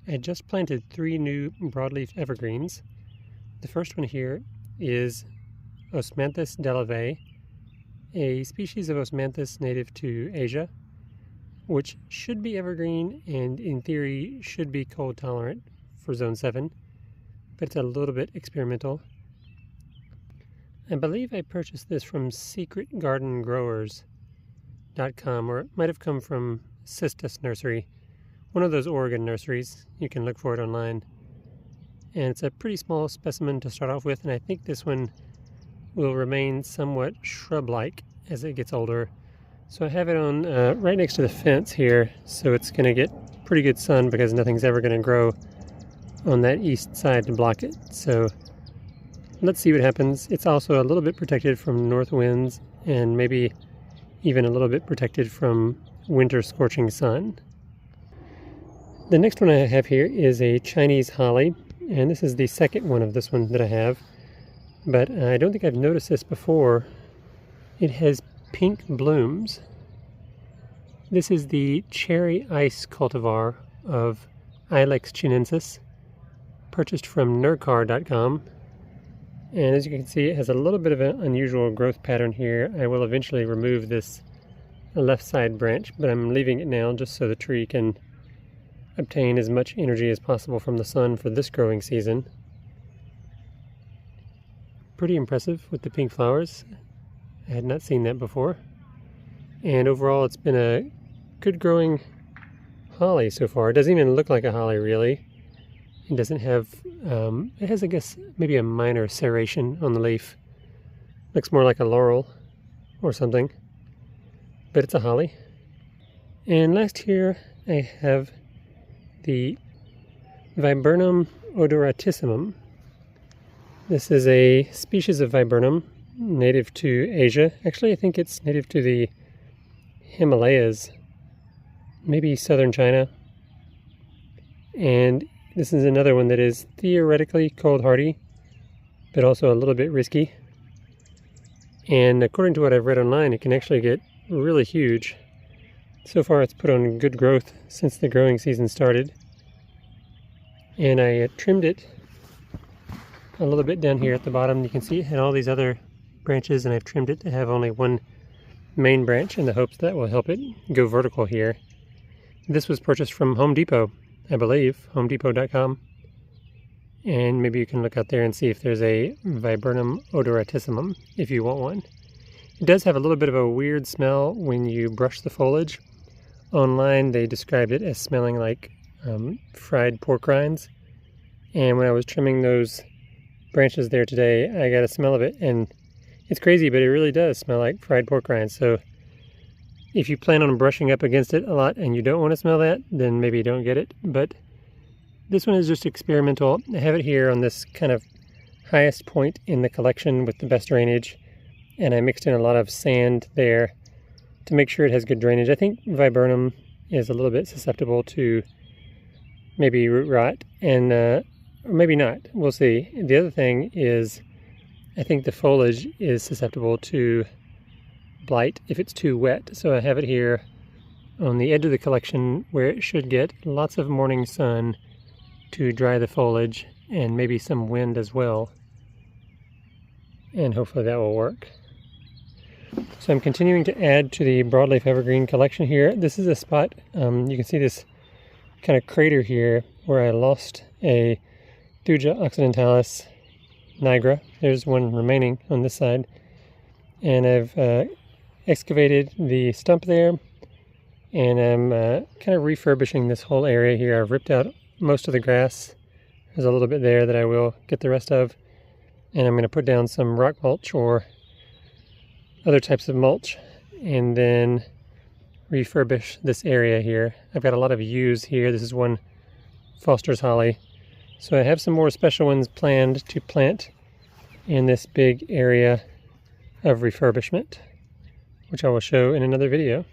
I just planted 3 new broadleaf evergreens. The first one here is Osmanthus delavayi, a species of Osmanthus native to Asia, which should be evergreen and in theory should be cold tolerant for zone 7, but it's a little bit experimental. I believe I purchased this from secretgardengrowers.com, or it might have come from Cistus Nursery, one of those Oregon nurseries. You can look for it online. And it's a pretty small specimen to start off with, and I think this one will remain somewhat shrub-like as it gets older. So I have it on right next to the fence here, so it's going to get pretty good sun because nothing's ever going to grow on that east side to block it. So let's see what happens. It's also a little bit protected from north winds and maybe even a little bit protected from winter scorching sun. The next one I have here is a Chinese holly, and this is the second one of this one that I have, but I don't think I've noticed this before. It has pink blooms. This is the cherry ice cultivar of Ilex chinensis, purchased from nerdcar.com. And as you can see, it has a little bit of an unusual growth pattern here. I will eventually remove this left side branch, but I'm leaving it now just so the tree can obtain as much energy as possible from the sun for this growing season. Pretty impressive with the pink flowers. I had not seen that before. And overall it's been a good growing holly so far. It doesn't even look like a holly really. It doesn't have, it has I guess maybe a minor serration on the leaf. Looks more like a laurel or something. But it's a holly. And last here I have the Viburnum odoratissimum. This is a species of Viburnum native to Asia. Actually, I think it's native to the Himalayas, maybe southern China. And this is another one that is theoretically cold hardy, but also a little bit risky. And according to what I've read online, it can actually get really huge. So far it's put on good growth since the growing season started. And I trimmed it a little bit down here at the bottom. You can see it had all these other branches, and I've trimmed it to have only one main branch in the hopes that will help it go vertical here. This was purchased from Home Depot, I believe, homedepot.com. And maybe you can look out there and see if there's a Viburnum odoratissimum if you want one. It does have a little bit of a weird smell when you brush the foliage. Online they described it as smelling like fried pork rinds, and when I was trimming those branches there today I got a smell of it, and it's crazy, but it really does smell like fried pork rinds. So if you plan on brushing up against it a lot and you don't want to smell that, then maybe don't get it. But this one is just experimental. I have it here on this kind of highest point in the collection with the best drainage, and I mixed in a lot of sand there to make sure it has good drainage. I think Viburnum is a little bit susceptible to maybe root rot, and or maybe not. We'll see. The other thing is I think the foliage is susceptible to blight if it's too wet. So I have it here on the edge of the collection where it should get lots of morning sun to dry the foliage and maybe some wind as well. And hopefully that will work. So I'm continuing to add to the broadleaf evergreen collection here. This is a spot, you can see this kind of crater here where I lost a Thuja occidentalis nigra. There's one remaining on this side. And I've excavated the stump there, and I'm kind of refurbishing this whole area here. I've ripped out most of the grass. There's a little bit there that I will get the rest of. And I'm going to put down some rock mulch or other types of mulch, and then refurbish this area here. I've got a lot of yews here. This is one Foster's holly. So I have some more special ones planned to plant in this big area of refurbishment, which I will show in another video.